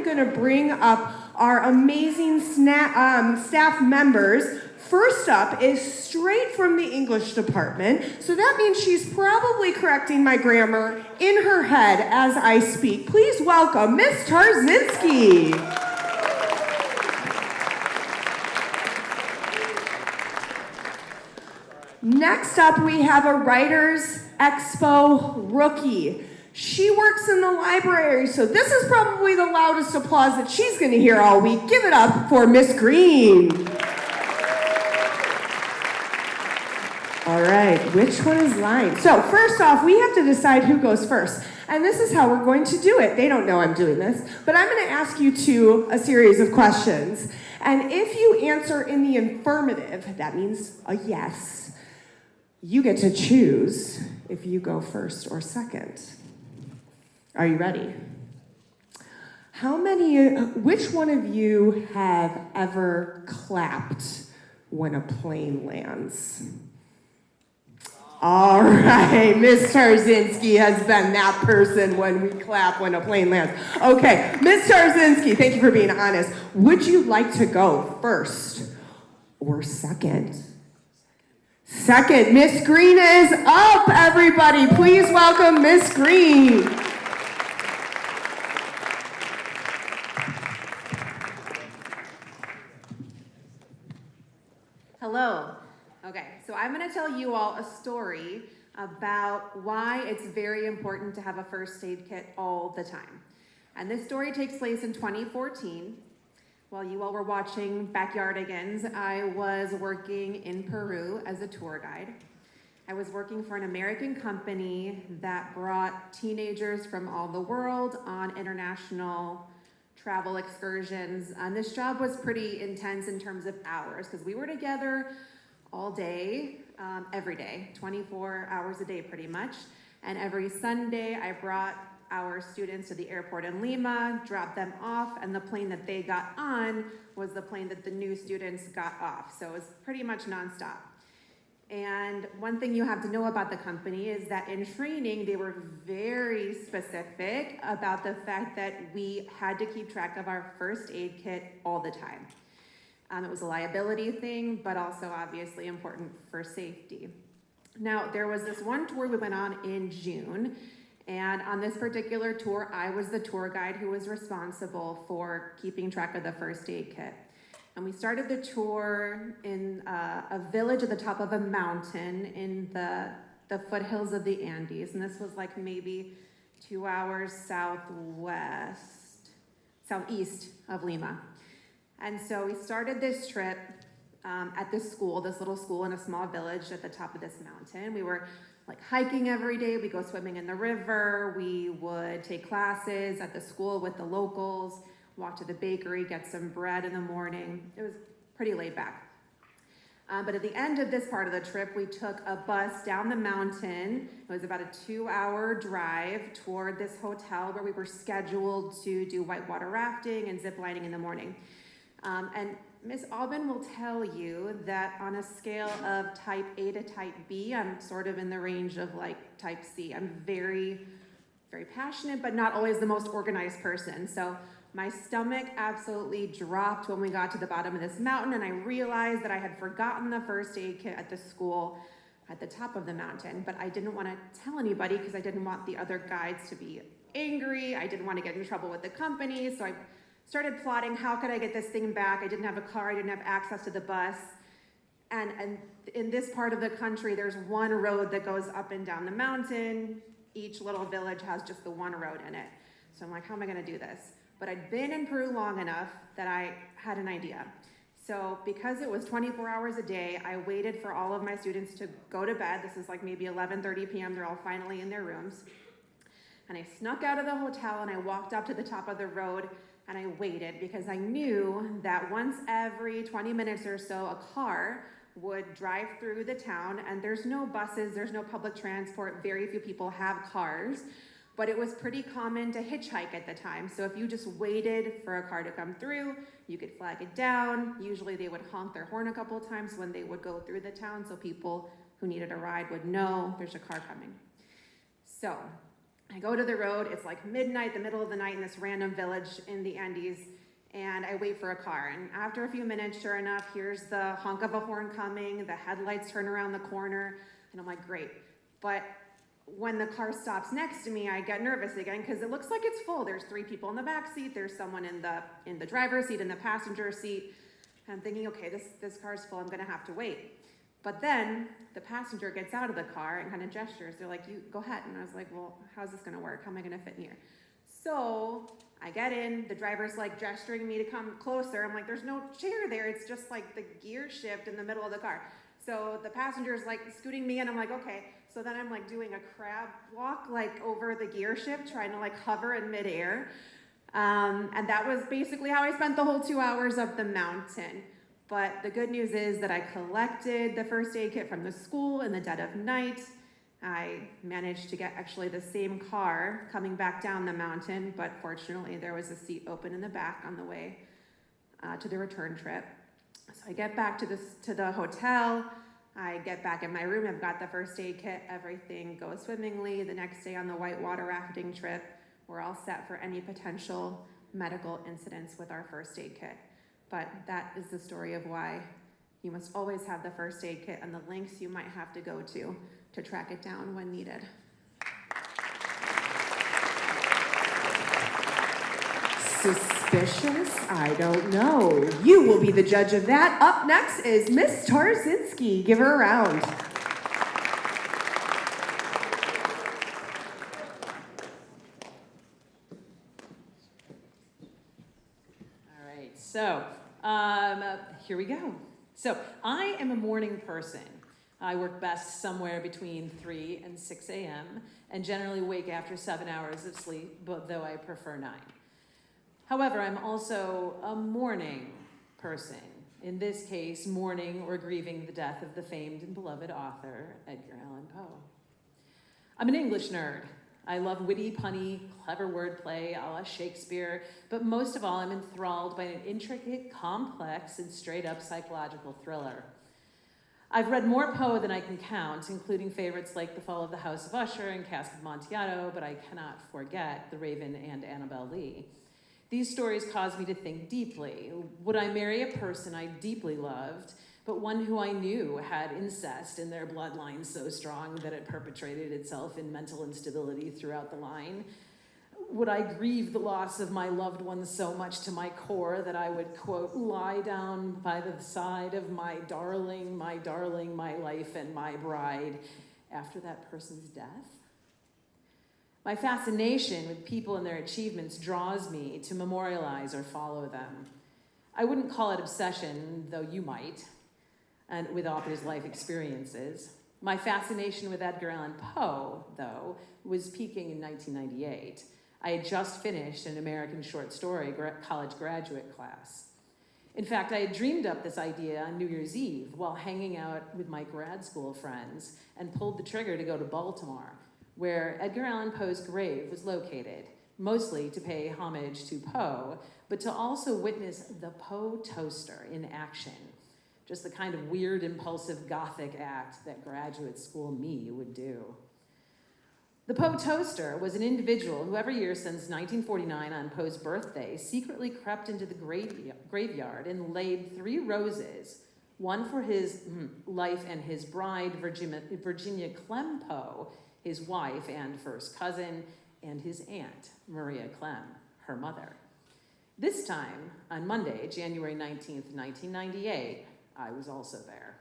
going to bring up our amazing staff members. First up is straight from the English department, so that means she's probably correcting my grammar in her head as I speak. Please welcome Miss Tarczynski. Next up, we have a Writers Expo rookie. She works in the library, so this is probably the loudest applause that she's going to hear all week. Give it up for Miss Greene. All right, which one is lying? So first off, we have to decide who goes first. And this is how we're going to do it. They don't know I'm doing this, but I'm going to ask you a series of questions. And if you answer in the affirmative, that means a yes. You get to choose if you go first or second. Are you ready? Which one of you have ever clapped when a plane lands? All right, Miss Tarczynski has been that person when we clap when a plane lands. Okay, Miss Tarczynski, thank you for being honest. Would you like to go first or second? Second, Miss Greene is up, everybody. Please welcome Miss Greene. Hello. Okay, so I'm going to tell you all a story about why it's very important to have a first aid kit all the time. And this story takes place in 2014. While you all were watching Backyardigans, I was working in Peru as a tour guide. I was working for an American company that brought teenagers from all the world on international travel excursions. And this job was pretty intense in terms of hours because we were together all day, every day, 24 hours a day pretty much. And every Sunday I brought our students to the airport in Lima, dropped them off, and the plane that they got on was the plane that the new students got off. So it was pretty much nonstop. And one thing you have to know about the company is that in training, they were very specific about the fact that we had to keep track of our first aid kit all the time. It was a liability thing, but also obviously important for safety. Now, there was this one tour we went on in June, and on this particular tour, I was the tour guide who was responsible for keeping track of the first aid kit. And we started the tour in a village at the top of a mountain in the foothills of the Andes. And this was like maybe 2 hours southeast of Lima. And so we started this trip at this little school in a small village at the top of this mountain. We were like hiking every day. We go swimming in the river. We would take classes at the school with the locals, walk to the bakery, get some bread in the morning. It was pretty laid back. But at the end of this part of the trip, we took a bus down the mountain. It was about a 2-hour drive toward this hotel where we were scheduled to do whitewater rafting and zip lining in the morning. And Miss Aubin will tell you that on a scale of type A to type B, I'm sort of in the range of like type C. I'm very, very passionate, but not always the most organized person. So my stomach absolutely dropped when we got to the bottom of this mountain, and I realized that I had forgotten the first aid kit at the school at the top of the mountain, but I didn't want to tell anybody because I didn't want the other guides to be angry. I didn't want to get in trouble with the company, so I started plotting, how could I get this thing back? I didn't have a car, I didn't have access to the bus. And in this part of the country, there's one road that goes up and down the mountain. Each little village has just the one road in it. So I'm like, how am I gonna do this? But I'd been in Peru long enough that I had an idea. So because it was 24 hours a day, I waited for all of my students to go to bed. This is like maybe 11:30 p.m. They're all finally in their rooms. And I snuck out of the hotel and I walked up to the top of the road and I waited because I knew that once every 20 minutes or so, a car would drive through the town, and there's no buses, there's no public transport, very few people have cars, but it was pretty common to hitchhike at the time. So if you just waited for a car to come through, you could flag it down. Usually they would honk their horn a couple of times when they would go through the town so people who needed a ride would know there's a car coming. So I go to the road, it's like midnight, the middle of the night in this random village in the Andes, and I wait for a car. And after a few minutes, sure enough, here's the honk of a horn coming, the headlights turn around the corner, and I'm like, great. But when the car stops next to me, I get nervous again because it looks like it's full. There's 3 people in the back seat, there's someone in the driver's seat, in the passenger seat. And I'm thinking, okay, this car's full, I'm gonna have to wait. But then the passenger gets out of the car and kind of gestures. They're like, you go ahead. And I was like, well, how's this gonna work? How am I gonna fit in here? So I get in, the driver's like gesturing me to come closer. I'm like, there's no chair there. It's just like the gear shift in the middle of the car. So the passenger's like scooting me in. I'm like, okay. So then I'm like doing a crab walk like over the gear shift, trying to like hover in midair. And that was basically how I spent the whole 2 hours up the mountain. But the good news is that I collected the first aid kit from the school in the dead of night. I managed to get actually the same car coming back down the mountain, but fortunately there was a seat open in the back on the way to the return trip. So I get back to the hotel. I get back in my room. I've got the first aid kit. Everything goes swimmingly. The next day on the whitewater rafting trip, we're all set for any potential medical incidents with our first aid kit. But that is the story of why you must always have the first aid kit and the lengths you might have to go to track it down when needed. Suspicious? I don't know. You will be the judge of that. Up next is Miss Tarczynski. Give her a round. So, here we go. So, I am a morning person. I work best somewhere between 3 and 6 a.m. and generally wake after 7 hours of sleep, but though I prefer 9. However, I'm also a mourning person. In this case, mourning or grieving the death of the famed and beloved author, Edgar Allan Poe. I'm an English nerd. I love witty, punny, clever wordplay a la Shakespeare, but most of all, I'm enthralled by an intricate, complex, and straight-up psychological thriller. I've read more Poe than I can count, including favorites like The Fall of the House of Usher and Cask of Amontillado, but I cannot forget The Raven and Annabel Lee. These stories caused me to think deeply. Would I marry a person I deeply loved, but one who I knew had incest in their bloodline so strong that it perpetrated itself in mental instability throughout the line? Would I grieve the loss of my loved one so much to my core that I would, quote, lie down by the side of my darling, my life and my bride after that person's death? My fascination with people and their achievements draws me to memorialize or follow them. I wouldn't call it obsession, though you might, and with authors' life experiences. My fascination with Edgar Allan Poe, though, was peaking in 1998. I had just finished an American short story college graduate class. In fact, I had dreamed up this idea on New Year's Eve while hanging out with my grad school friends and pulled the trigger to go to Baltimore, where Edgar Allan Poe's grave was located, mostly to pay homage to Poe, but to also witness the Poe toaster in action. Just the kind of weird, impulsive Gothic act that graduate school me would do. The Poe toaster was an individual who every year since 1949 on Poe's birthday secretly crept into the graveyard and laid 3 roses, one for his life and his bride, Virginia Clem Poe, his wife and first cousin, and his aunt, Maria Clem, her mother. This time, on Monday, January 19th, 1998, I was also there.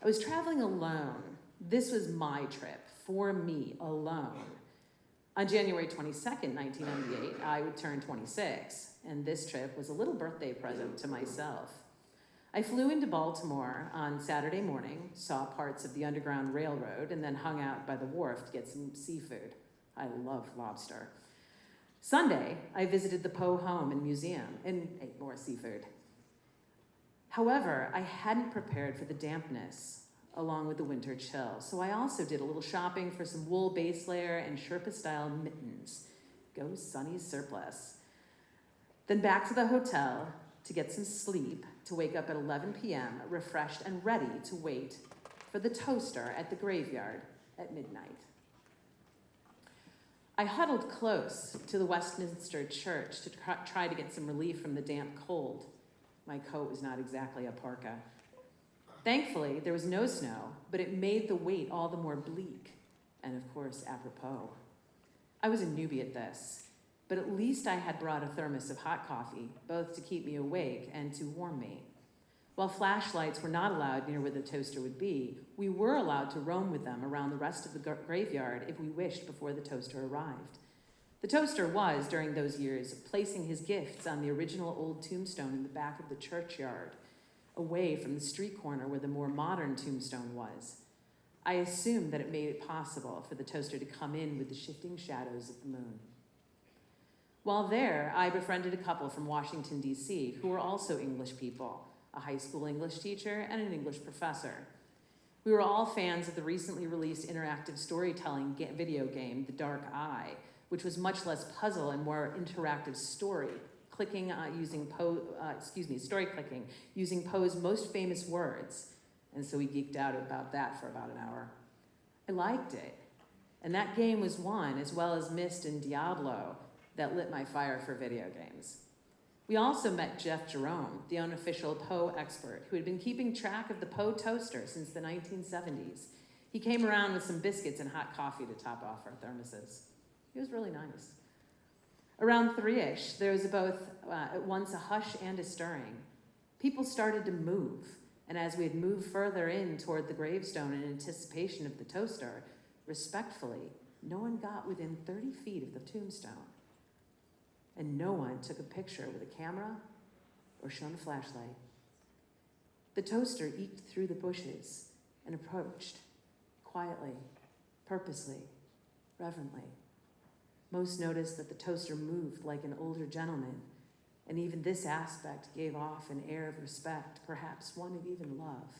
I was traveling alone. This was my trip, for me, alone. On January 22nd, 1998, I would turn 26, and this trip was a little birthday present to myself. I flew into Baltimore on Saturday morning, saw parts of the Underground Railroad, and then hung out by the wharf to get some seafood. I love lobster. Sunday, I visited the Poe home and museum and ate more seafood. However, I hadn't prepared for the dampness along with the winter chill, so I also did a little shopping for some wool base layer and Sherpa-style mittens. Go Sunny's surplus. Then back to the hotel to get some sleep, to wake up at 11 p.m., refreshed and ready to wait for the toaster at the graveyard at midnight. I huddled close to the Westminster Church to try to get some relief from the damp cold. My coat was not exactly a parka. Thankfully, there was no snow, but it made the wait all the more bleak, and of course, apropos. I was a newbie at this, but at least I had brought a thermos of hot coffee, both to keep me awake and to warm me. While flashlights were not allowed near where the toaster would be, we were allowed to roam with them around the rest of the graveyard if we wished before the toaster arrived. The toaster was, during those years, placing his gifts on the original old tombstone in the back of the churchyard, away from the street corner where the more modern tombstone was. I assumed that it made it possible for the toaster to come in with the shifting shadows of the moon. While there, I befriended a couple from Washington, D.C., who were also English people, a high school English teacher and an English professor. We were all fans of the recently released interactive storytelling video game, The Dark Eye, which was much less puzzle and more interactive story, story clicking, using Poe's most famous words. And so we geeked out about that for about an hour. I liked it. And that game was one, as well as Myst and Diablo, that lit my fire for video games. We also met Jeff Jerome, the unofficial Poe expert, who had been keeping track of the Poe toaster since the 1970s. He came around with some biscuits and hot coffee to top off our thermoses. He was really nice. Around 3-ish, there was both at once a hush and a stirring. People started to move, and as we had moved further in toward the gravestone in anticipation of the toaster, respectfully, no one got within 30 feet of the tombstone. And no one took a picture with a camera or shone a flashlight. The toaster eked through the bushes and approached, quietly, purposely, reverently. Most noticed that the toaster moved like an older gentleman, and even this aspect gave off an air of respect, perhaps one of even love.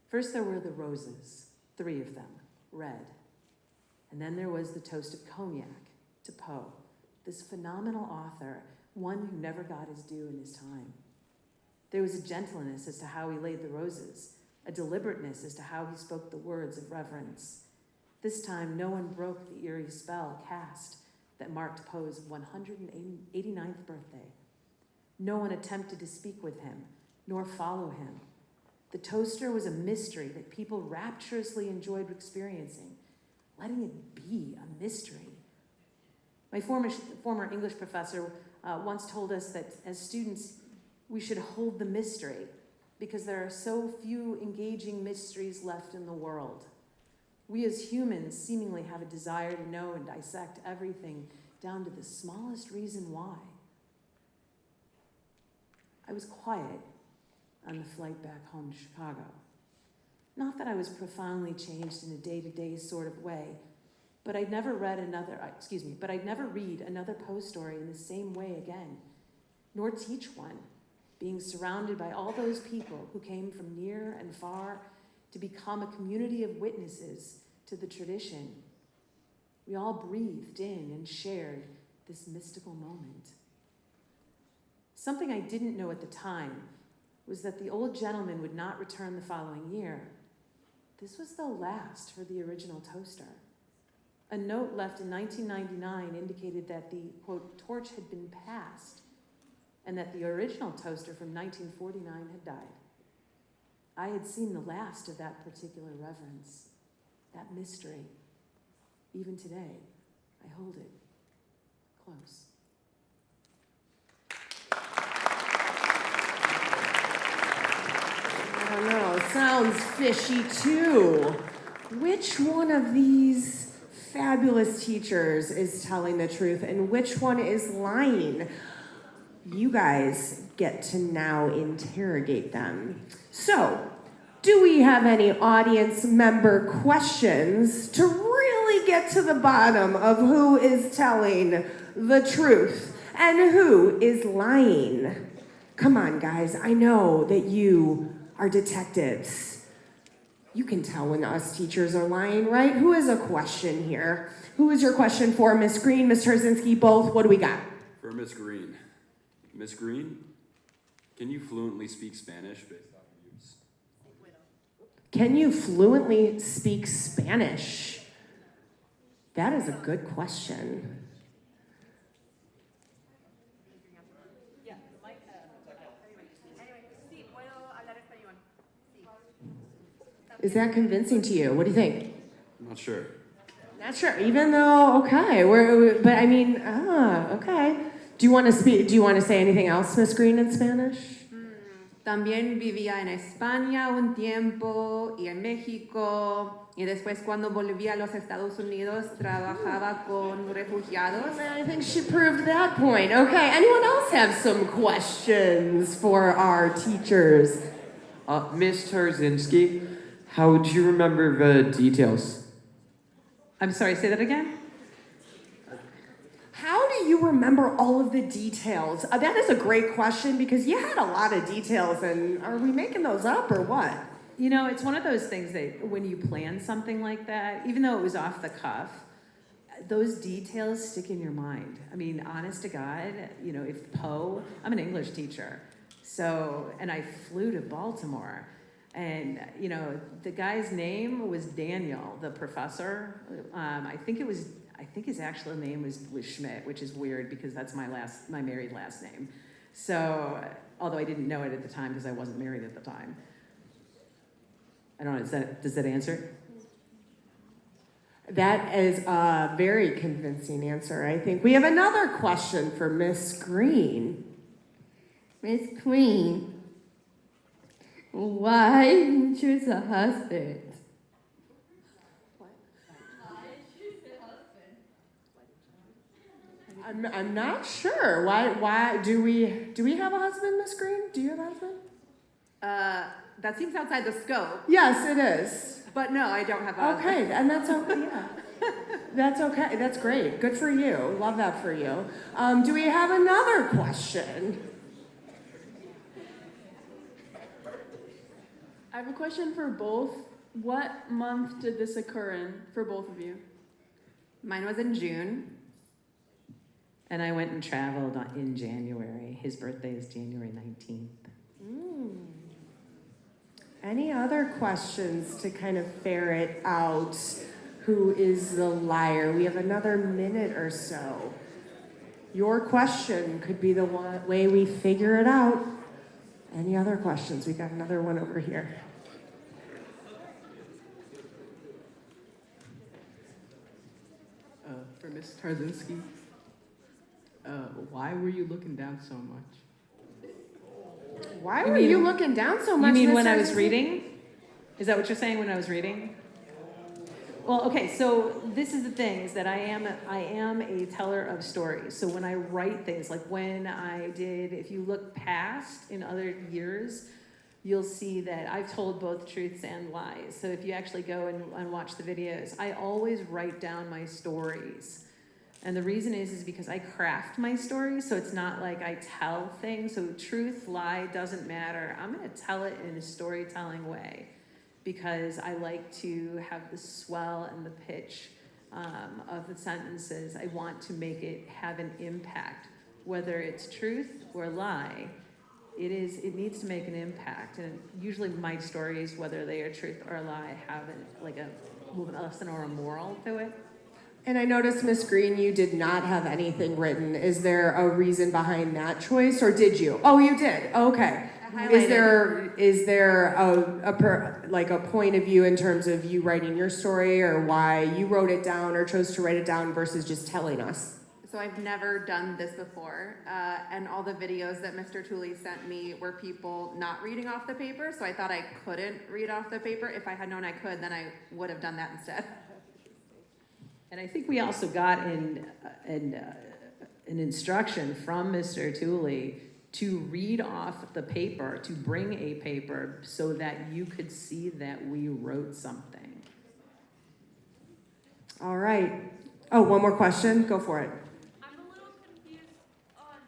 First there were the roses, 3 of them, red. And then there was the toast of cognac to Poe, this phenomenal author, one who never got his due in his time. There was a gentleness as to how he laid the roses, a deliberateness as to how he spoke the words of reverence. This time, no one broke the eerie spell cast that marked Poe's 189th birthday. No one attempted to speak with him, nor follow him. The toaster was a mystery that people rapturously enjoyed experiencing, letting it be a mystery. My former English professor once told us that as students, we should hold the mystery because there are so few engaging mysteries left in the world. We as humans seemingly have a desire to know and dissect everything down to the smallest reason why. I was quiet on the flight back home to Chicago. Not that I was profoundly changed in a day-to-day sort of way, but I'd never read another Poe story in the same way again, nor teach one, being surrounded by all those people who came from near and far to become a community of witnesses to the tradition. We all breathed in and shared this mystical moment. Something I didn't know at the time was that the old gentleman would not return the following year. This was the last for the original toaster. A note left in 1999 indicated that the, quote, torch had been passed and that the original toaster from 1949 had died. I had seen the last of that particular reverence, that mystery. Even today, I hold it close. I don't know, sounds fishy too. Which one of these fabulous teachers is telling the truth and which one is lying? You guys get to now interrogate them. So, do we have any audience member questions to really get to the bottom of who is telling the truth and who is lying? Come on, guys, I know that you are detectives. You can tell when us teachers are lying, right? Who has a question here? Who is your question for? Miss Greene, Miss Tarczynski, both? What do we got? For Miss Greene. Miss Greene, can you fluently speak Spanish based on your use? Can you fluently speak Spanish? That is a good question. Is that convincing to you? What do you think? I'm not sure. Not sure. Even though, okay, but I mean, okay. Do you want to speak? Do you want to say anything else, Miss Greene, in Spanish? También vivía en España un tiempo y en México. Y después cuando volví a los Estados Unidos trabajaba con refugiados. I think she proved that point. Okay. Anyone else have some questions for our teachers? Miss Tarczynski, how do you remember the details? I'm sorry, say that again? How do you remember all of the details? That is a great question because you had a lot of details, and are we making those up or what? You know, it's one of those things that when you plan something like that, even though it was off the cuff, those details stick in your mind. I mean, honest to God, you know, if Poe, I'm an English teacher, so, and I flew to Baltimore, and, you know, the guy's name was Daniel, the professor. I think his actual name was Schmidt, which is weird because that's my married last name. So, although I didn't know it at the time because I wasn't married at the time. I don't know, does that answer it? That is a very convincing answer, I think. We have another question for Miss Greene. Miss Greene, why did you choose a husband? I'm not sure. Why do we have a husband, Miss Greene? Do you have a husband? That seems outside the scope. Yes, it is. But no, I don't have a Okay, and that's okay. Yeah. That's okay. That's great. Good for you. Love that for you. Do we have another question? I have a question for both. What month did this occur in for both of you? Mine was in June. And I went and traveled in January. His birthday is January 19th. Any other questions to kind of ferret out who is the liar? We have another minute or so. Your question could be the way we figure it out. Any other questions? We got another one over here. For Miss Tarczynski, why were you looking down so much? Why were you looking down so much? You mean Miss when I was Tarczynski? reading? Is that what you're saying, when I was reading? Well, okay, so this is the thing, is that I am a teller of stories. So when I write things, like when I did, if you look past in other years, you'll see that I've told both truths and lies. So if you actually go and watch the videos, I always write down my stories. And the reason is because I craft my stories, so it's not like I tell things. So truth, lie, doesn't matter. I'm gonna tell it in a storytelling way because I like to have the swell and the pitch of the sentences. I want to make it have an impact, whether it's truth or lie. It needs to make an impact, and usually my stories, whether they are truth or lie, have a lesson or a moral to it. And I noticed, Miss Greene, you did not have anything written. Is there a reason behind that choice, or did you? Oh, you did. Okay. Is there a point of view in terms of you writing your story, or why you wrote it down or chose to write it down versus just telling us? So I've never done this before, and all the videos that Mr. Tooley sent me were people not reading off the paper, so I thought I couldn't read off the paper. If I had known I could, then I would have done that instead. And I think we also got an instruction from Mr. Tooley to read off the paper, to bring a paper so that you could see that we wrote something. All right. Oh, one more question. Go for it. I'm a little confused on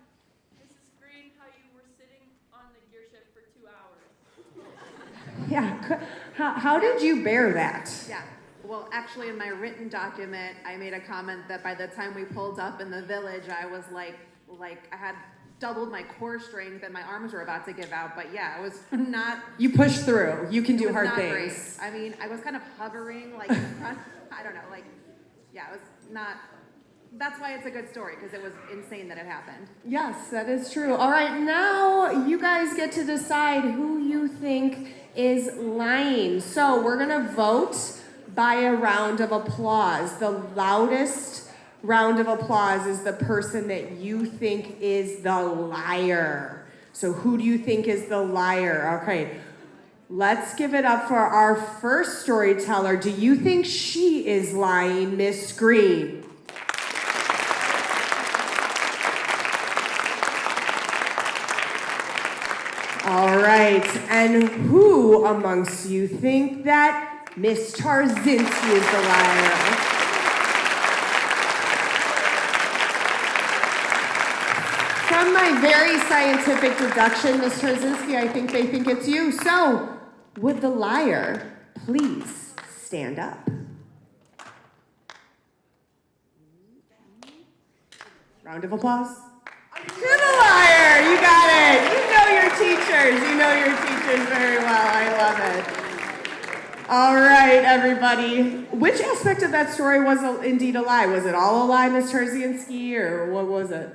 Mrs. Greene, how you were sitting on the gear shift for 2 hours. Yeah. How did you bear that? Yeah. Well, actually, in my written document, I made a comment that by the time we pulled up in the village, I was like I had doubled my core strength and my arms were about to give out. But yeah, it was not. You push through. You can do hard not things. Great. I mean, I was kind of hovering like in front. I don't know, like, yeah, it not, that's why it's a good story, because it was insane that it happened. Yes, that is true. All right, now you guys get to decide who you think is lying. So we're going to vote by a round of applause. The loudest round of applause is the person that you think is the liar. So who do you think is the liar? Okay, let's give it up for our first storyteller. Do you think she is lying, Miss Greene? All right, and who amongst you think that Miss Tarczynski is the liar? From my very scientific deduction, Miss Tarczynski, I think they think it's you. So, would the liar please stand up? Round of applause. You're the liar. You got it. You know your teachers. You know your teachers very well. I love it. All right, everybody. Which aspect of that story was indeed a lie? Was it all a lie, Miss Tarczynski, or what was it?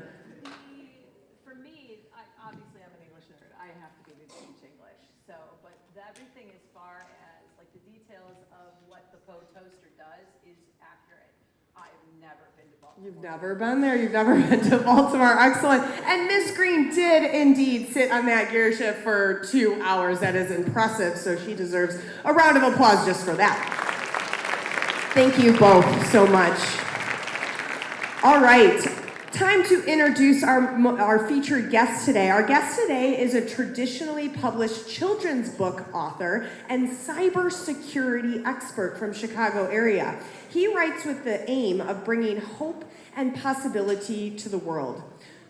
For me, obviously I'm an English nerd. I have to be to teach English. So, but everything as far as like the details of what the Poe toaster does is accurate. I've never been to Baltimore. You've never been there. You've never been to Baltimore. Excellent. And Miss Greene did indeed sit on that gear shift for 2 hours. That is impressive. So she deserves a round of applause just for that. Thank you both so much. All right. Time to introduce our featured guest today. Our guest today is a traditionally published children's book author and cybersecurity expert from Chicago area. He writes with the aim of bringing hope and possibility to the world.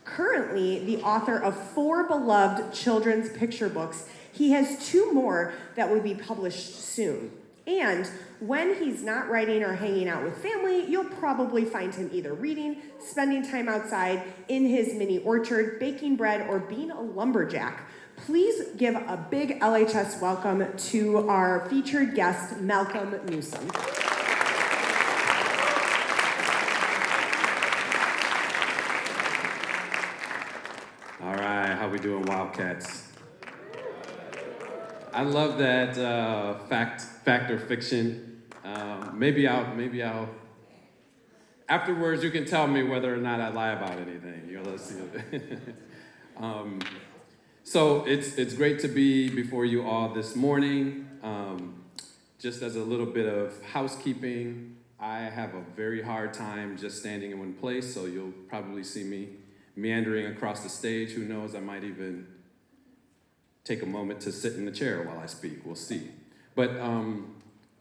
Currently, the author of 4 beloved children's picture books, he has 2 more that will be published soon. And when he's not writing or hanging out with family, you'll probably find him either reading, spending time outside in his mini orchard, baking bread, or being a lumberjack. Please give a big LHS welcome to our featured guest, Malcolm Newsome. All right, how we doing, Wildcats? I love that fact or fiction. Maybe I'll. Afterwards, you can tell me whether or not I lie about anything. Let's see. So it's great to be before you all this morning. Just as a little bit of housekeeping, I have a very hard time just standing in one place. So you'll probably see me meandering across the stage. Who knows? I might even take a moment to sit in the chair while I speak. We'll see. But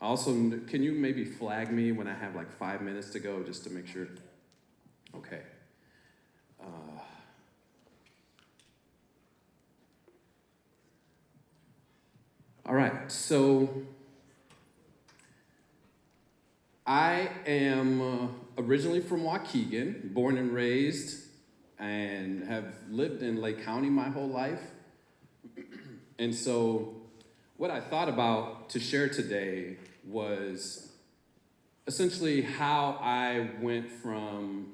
also, can you maybe flag me when I have like 5 minutes to go just to make sure? Okay. All right, so I am originally from Waukegan, born and raised, and have lived in Lake County my whole life. And so what I thought about to share today was essentially how I went from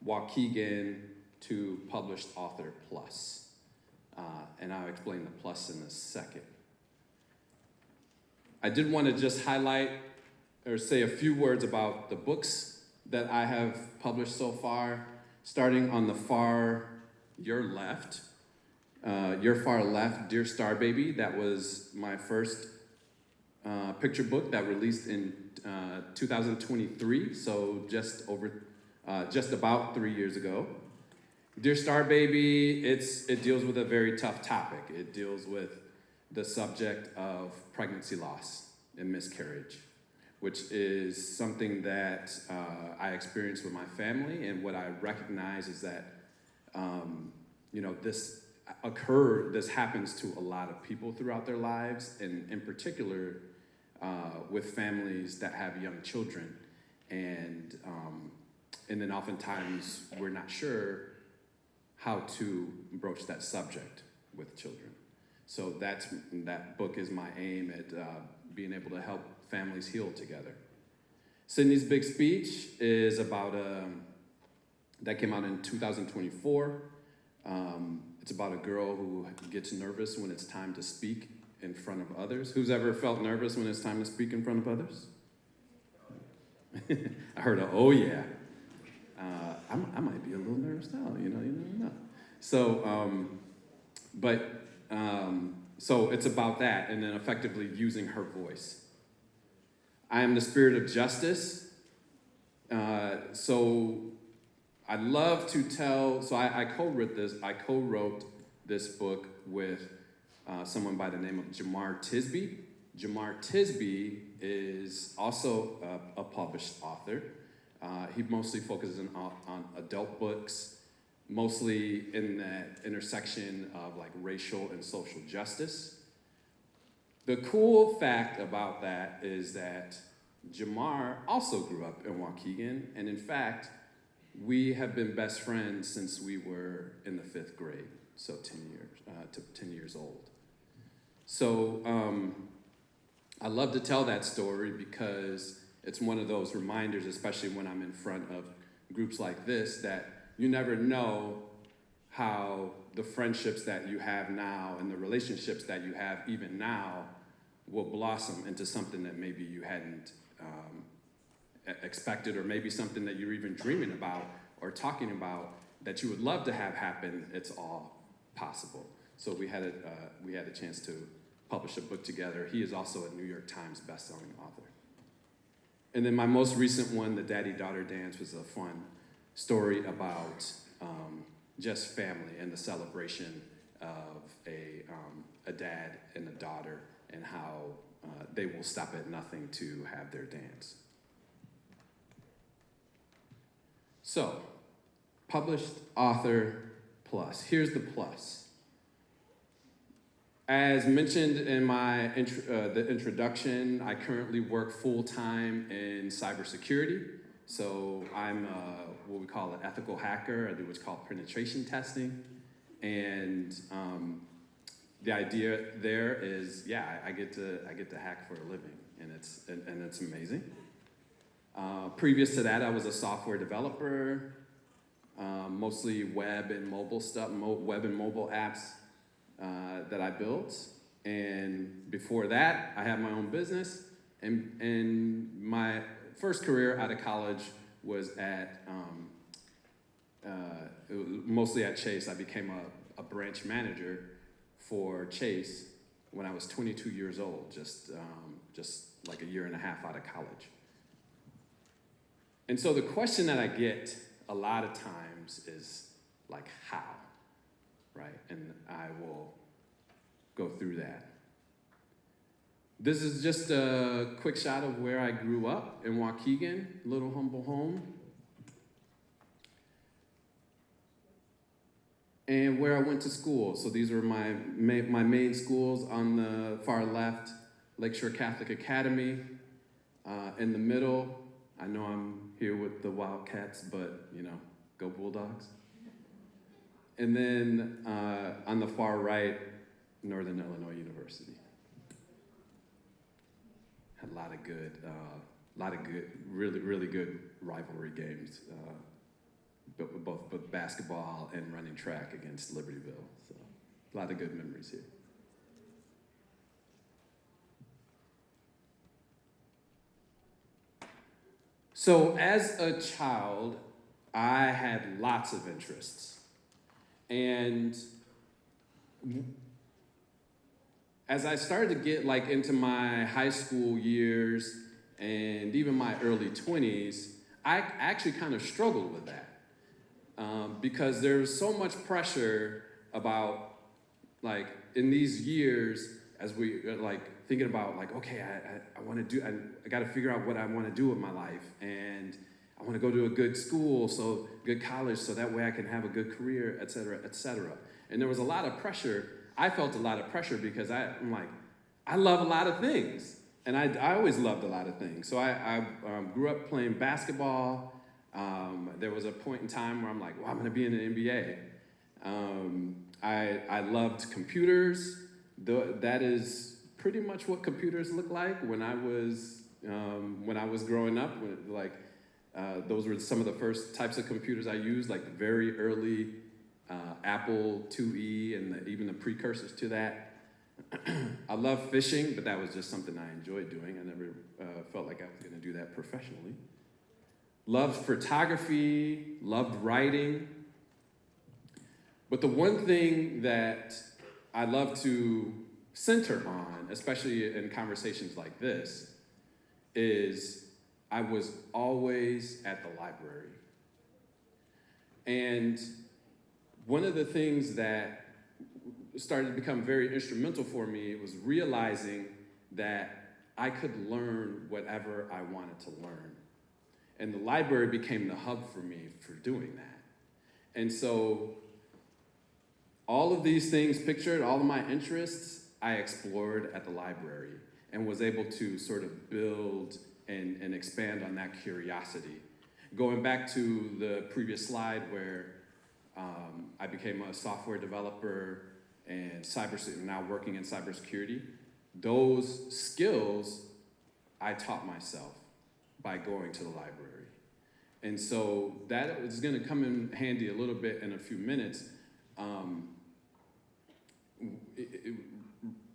Waukegan to published author plus. And I'll explain the plus in a second. I did want to just highlight or say a few words about the books that I have published so far, starting on your far left, Dear Star Baby. That was my first picture book that released in 2023, so just about 3 years ago. Dear Star Baby, it deals with a very tough topic. It deals with the subject of pregnancy loss and miscarriage, which is something that I experienced with my family, and what I recognize is that this happens to a lot of people throughout their lives, and in particular with families that have young children, and then oftentimes we're not sure how to broach that subject with children. So that book is my aim at being able to help families heal together. Sydney's big speech is about, that came out in 2024. It's about a girl who gets nervous when it's time to speak in front of others. Who's ever felt nervous when it's time to speak in front of others? I heard a, oh yeah. I might be a little nervous now, you never know. So, so it's about that, and then effectively using her voice. I am the spirit of justice. So I love to tell, so I co-wrote this book with someone by the name of Jamar Tisby. Jamar Tisby is also a published author. He mostly focuses on adult books, mostly in that intersection of like racial and social justice. The cool fact about that is that Jamar also grew up in Waukegan, and in fact, we have been best friends since we were in the 5th grade, so 10 years old. So I love to tell that story because it's one of those reminders, especially when I'm in front of groups like this, that you never know how the friendships that you have now and the relationships that you have even now will blossom into something that maybe you hadn't expected, or maybe something that you're even dreaming about or talking about that you would love to have happen. It's all possible. So we had a chance to publish a book together. He is also a New York Times bestselling author. And then my most recent one, The Daddy-Daughter Dance, was a fun story about just family and the celebration of a dad and a daughter, and how they will stop at nothing to have their dance. So, published author plus. Here's the plus. As mentioned in my the introduction, I currently work full-time in cybersecurity. So I'm what we call an ethical hacker. I do what's called penetration testing. And the idea there is, yeah, I get to hack for a living, and it's amazing. Previous to that, I was a software developer, mostly web and mobile stuff, web and mobile apps that I built. And before that, I had my own business. And my first career out of college was mostly at Chase. I became a branch manager for Chase when I was 22 years old, just like a year and a half out of college. And so the question that I get a lot of times is like, how, right? And I will go through that. This is just a quick shot of where I grew up in Waukegan, little humble home. And where I went to school. So these are my main schools. On the far left, Lakeshore Catholic Academy. In the middle, I know I'm here with the Wildcats, but go Bulldogs. And then on the far right, Northern Illinois University. Had a lot of good, really good rivalry games. Both basketball and running track against Libertyville. So a lot of good memories here. So as a child, I had lots of interests. And as I started to get into my high school years and even my early 20s, I actually kind of struggled with that. Because there's so much pressure about, in these years, as we thinking about okay, I want to do, I got to figure out what I want to do with my life, and I want to go to a good school, so good college, so that way I can have a good career, et cetera, et cetera. And there was a lot of pressure. I felt a lot of pressure because I'm like, I love a lot of things, and I always loved a lot of things. So I grew up playing basketball. There was a point in time where I'm like, well, I'm going to be in the NBA. I loved computers. That is pretty much what computers looked like when I was when I was growing up. Those were some of the first types of computers I used, like the very early Apple IIe and even the precursors to that. I love fishing, but that was just something I enjoyed doing. I never felt like I was going to do that professionally. Loved photography, loved writing. But the one thing that I love to center on, especially in conversations like this, is I was always at the library. And one of the things that started to become very instrumental for me was realizing that I could learn whatever I wanted to learn. And the library became the hub for me for doing that. And so all of these things pictured, all of my interests, I explored at the library and was able to sort of build and expand on that curiosity. Going back to the previous slide where I became a software developer and now working in cybersecurity, those skills I taught myself by going to the library. And so that is gonna come in handy a little bit in a few minutes.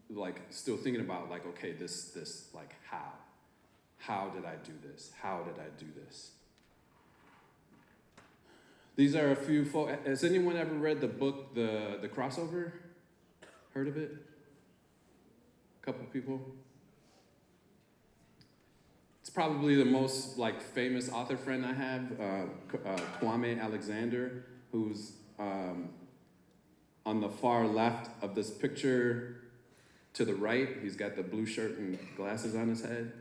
Like still thinking about like, okay, this like how did I do this? How did I do this? These are a few folks. Has anyone ever read the book, The Crossover? Heard of it? A couple people? It's probably the most like famous author friend I have, Kwame Alexander, who's on the far left of this picture to the right. He's got the blue shirt and glasses on his head.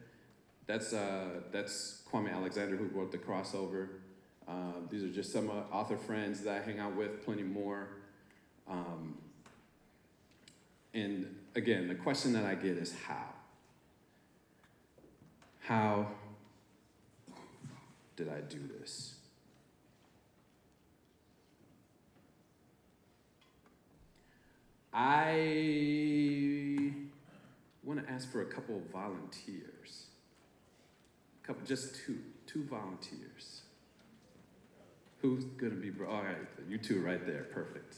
That's Kwame Alexander, who wrote The Crossover. These are just some author friends that I hang out with, plenty more. And again, the question that I get is how? How did I do this? I want to ask for a couple of volunteers. Just two volunteers. Who's gonna be, all right, you two right there, perfect.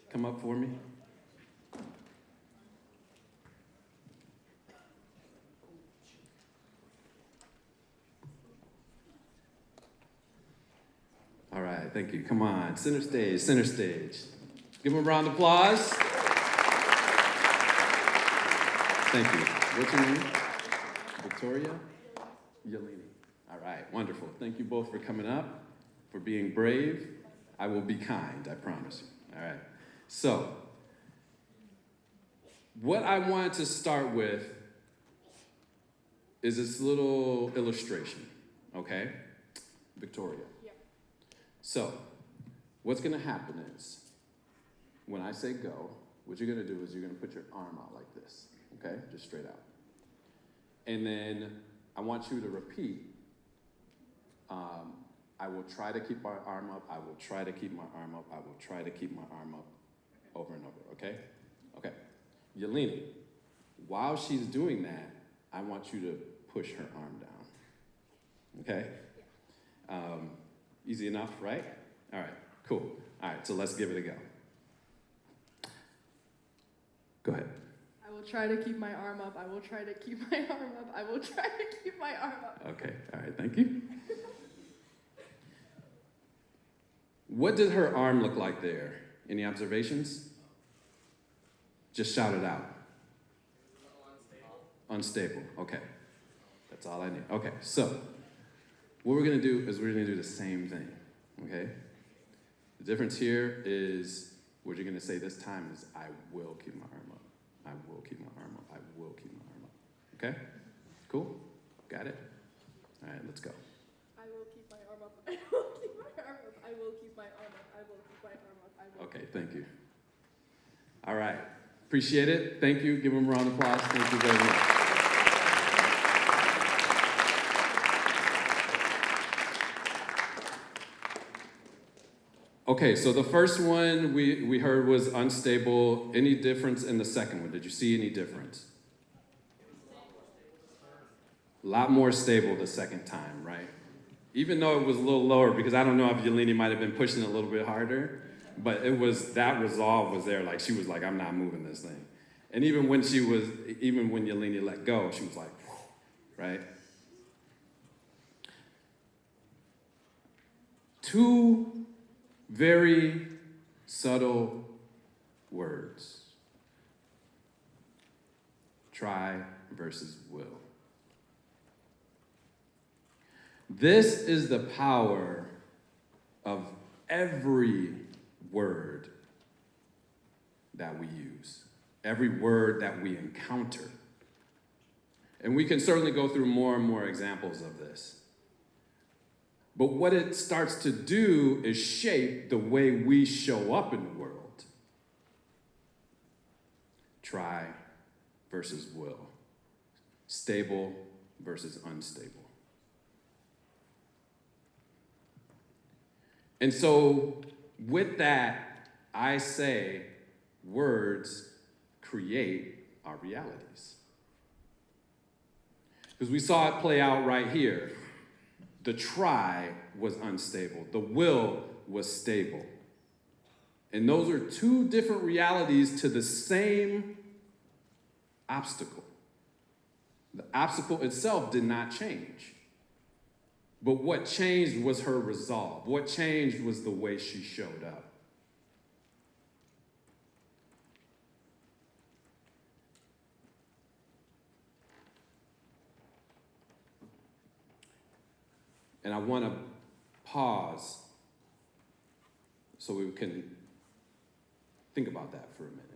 Come up for me. All right, thank you, come on, center stage, center stage. Give them a round of applause. Thank you. What's your name? Victoria? Yeleni. All right, wonderful. Thank you both for coming up, for being brave. I will be kind, I promise you. All right. So, what I wanted to start with is this little illustration, okay? Victoria. Yep. So, what's gonna happen is, when I say go, what you're gonna do is you're gonna put your arm out like this, okay? Just straight out. And then I want you to repeat, I will try to keep my arm up, I will try to keep my arm up, I will try to keep my arm up, over and over, okay? Okay. Yeleni, while she's doing that, I want you to push her arm down, okay? Easy enough, right? All right, cool. All right, so let's give it a go. Go ahead. I will try to keep my arm up. I will try to keep my arm up. I will try to keep my arm up. Okay, all right, thank you. What did her arm look like there? Any observations? Just shout it out. Unstable, okay. That's all I need. Okay, so what we're gonna do is we're gonna do the same thing, okay? The difference here is what you're gonna say this time is, I will keep my arm up. I will keep my arm up. I will keep my arm up. Okay? Cool? Got it? All right, let's go. I will keep my arm up. I will keep my arm up. I will keep my arm up. I will keep my arm up. I will. Okay, thank you. All right. Appreciate it. Thank you. Give them a round of applause. Thank you very much. Okay, so the first one we heard was unstable. Any difference in the second one? Did you see any difference? A lot more stable the second time, right? Even though it was a little lower, because I don't know if Yeleni might have been pushing a little bit harder, but it was, that resolve was there. Like, she was like, I'm not moving this thing. And even when Yeleni let go, she was like, whew, right? Two very subtle words. Try versus will. This is the power of every word that we use, every word that we encounter. And we can certainly go through more and more examples of this. But what it starts to do is shape the way we show up in the world. Try versus will. Stable versus unstable. And so, with that, I say words create our realities. Because we saw it play out right here. The try was unstable. The will was stable. And those are two different realities to the same obstacle. The obstacle itself did not change. But what changed was her resolve. What changed was the way she showed up. And I want to pause so we can think about that for a minute.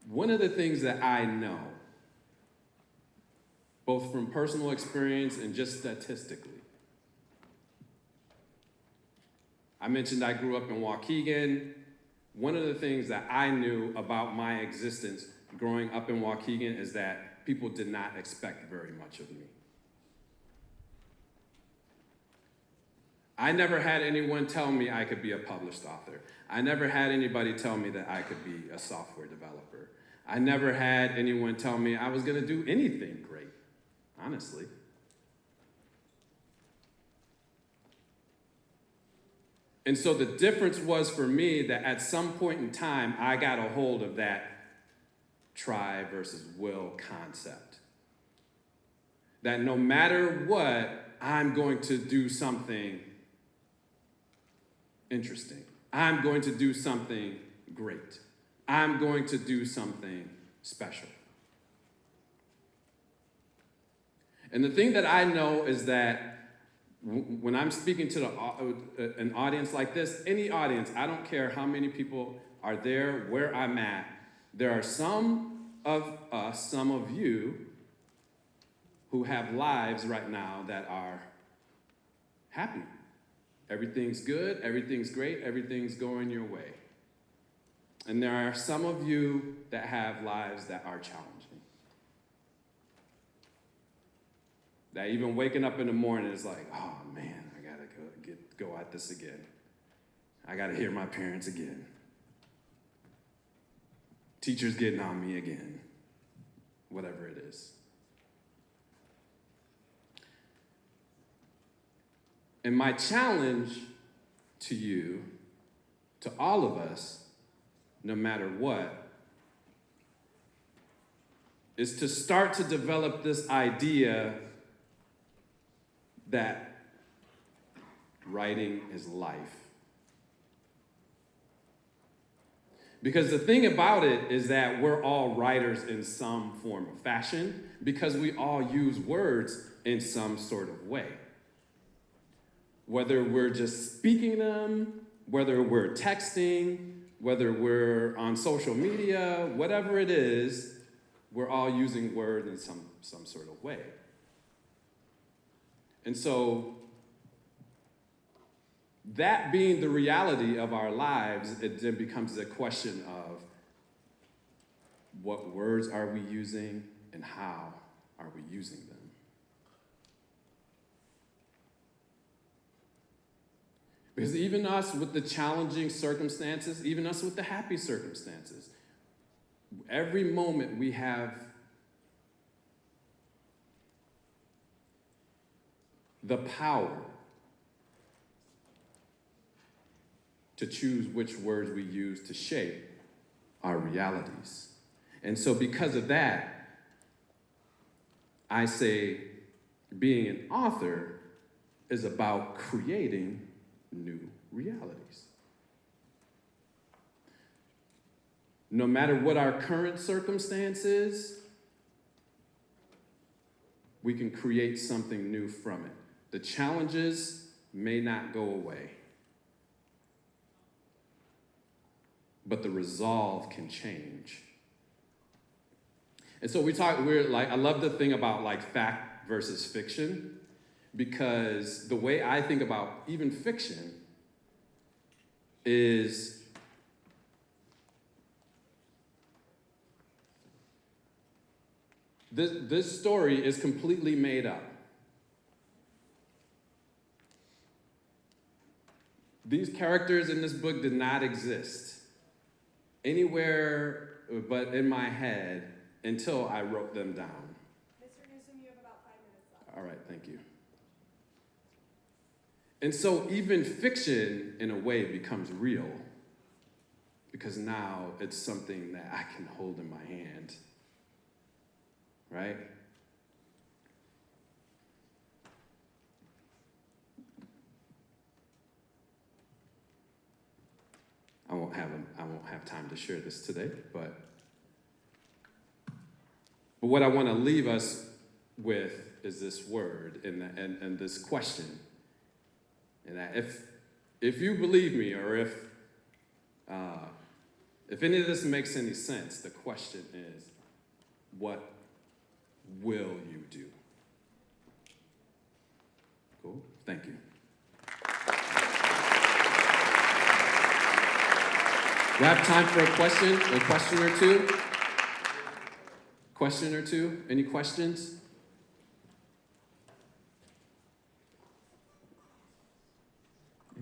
One of the things that I know, both from personal experience and just statistically, I mentioned I grew up in Waukegan. One of the things that I knew about my existence growing up in Waukegan is that people did not expect very much of me. I never had anyone tell me I could be a published author. I never had anybody tell me that I could be a software developer. I never had anyone tell me I was going to do anything great, honestly. And so the difference was for me that at some point in time, I got a hold of that try versus will concept. That no matter what, I'm going to do something interesting. I'm going to do something great. I'm going to do something special. And the thing that I know is that when I'm speaking to an audience like this, any audience, I don't care how many people are there, where I'm at, there are some of us, some of you, who have lives right now that are happy. Everything's good, everything's great, everything's going your way. And there are some of you that have lives that are challenging. That even waking up in the morning is like, oh man, I gotta go at this again. I gotta hear my parents again. Teachers getting on me again. Whatever it is. And my challenge to you, to all of us, no matter what, is to start to develop this idea that writing is life. Because the thing about it is that we're all writers in some form of fashion because we all use words in some sort of way. Whether we're just speaking them, whether we're texting, whether we're on social media, whatever it is, we're all using words in some sort of way. And so, that being the reality of our lives, it then becomes a question of what words are we using and how are we using them? Because even us with the challenging circumstances, even us with the happy circumstances, every moment we have the power to choose which words we use to shape our realities. And so because of that, I say being an author is about creating new realities. No matter what our current circumstance is, we can create something new from it. The challenges may not go away, but the resolve can change. And so I love the thing about like fact versus fiction, because the way I think about even fiction is this story is completely made up. These characters in this book did not exist anywhere but in my head until I wrote them down. Mr. Newsome, you have about 5 minutes left. All right, thank you. And so even fiction, in a way, becomes real, because now it's something that I can hold in my hand, right? I won't have time to share this today, but what I want to leave us with is this word and this question. And that if you believe me, or if any of this makes any sense, the question is, what will you do? Cool. Thank you. We have time for a question or two. Question or two? Any questions?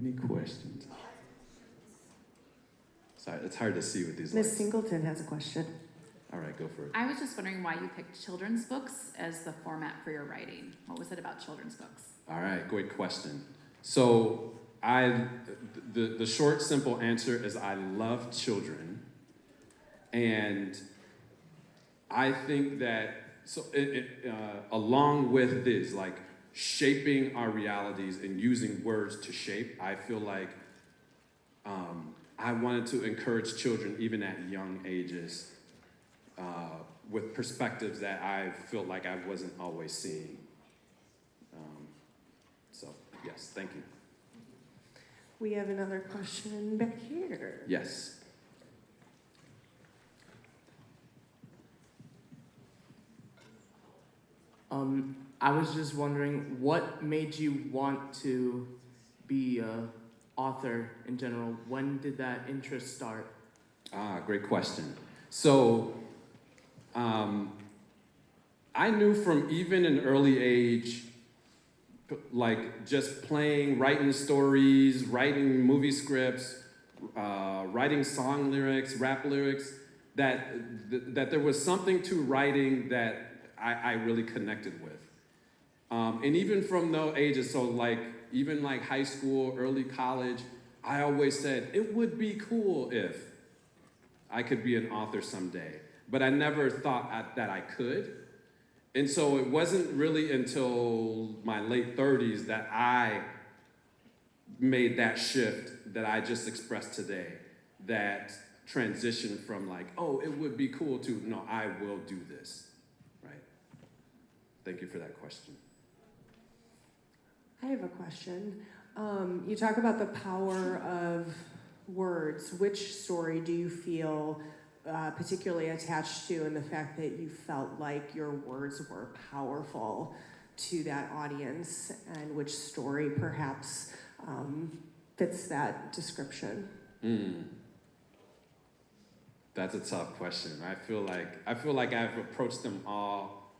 Any questions? Sorry, it's hard to see with these Miss lights. Singleton has a question. All right, go for it. I was just wondering why you picked children's books as the format for your writing. What was it about children's books? All right, great question. So the short, simple answer is I love children, and I think that along with this, like shaping our realities and using words to shape, I feel like I wanted to encourage children even at young ages with perspectives that I felt like I wasn't always seeing. So yes, thank you. We have another question back here. Yes. I was just wondering, what made you want to be an author in general? When did that interest start? Great question. So, I knew from even an early age, like just playing, writing stories, writing movie scripts, writing song lyrics, rap lyrics, that there was something to writing that I really connected with. And even from those ages, so like even like high school, early college, I always said it would be cool if I could be an author someday. But I never thought that I could. And so it wasn't really until my late 30s that I made that shift that I just expressed today, that transition from like, oh, it would be cool to, no, I will do this, right? Thank you for that question. I have a question. You talk about the power of words. Which story do you feel particularly attached to, and the fact that you felt like your words were powerful to that audience, and which story perhaps fits that description? That's a tough question. I feel like I've approached them all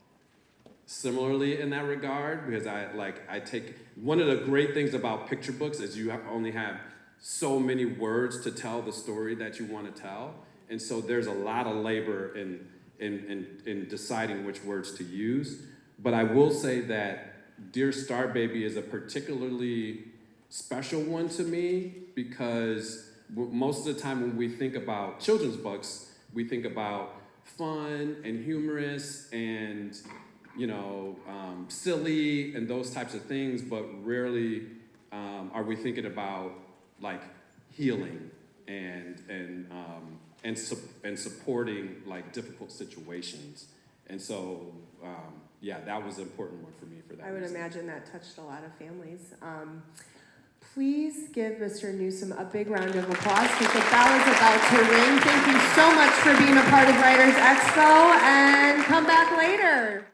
similarly in that regard, because I take, one of the great things about picture books is you only have so many words to tell the story that you want to tell. And so there's a lot of labor in deciding which words to use. But I will say that Dear Star Baby is a particularly special one to me because most of the time when we think about children's books, we think about fun and humorous and, you know, silly and those types of things, but rarely are we thinking about like healing and supporting like difficult situations. And so, yeah, that was an important one for me for that I would reason. imagine that touched a lot of families. Please give Mr. Newsome a big round of applause because the bell is about to ring. Thank you so much for being a part of Writers Expo, and come back later.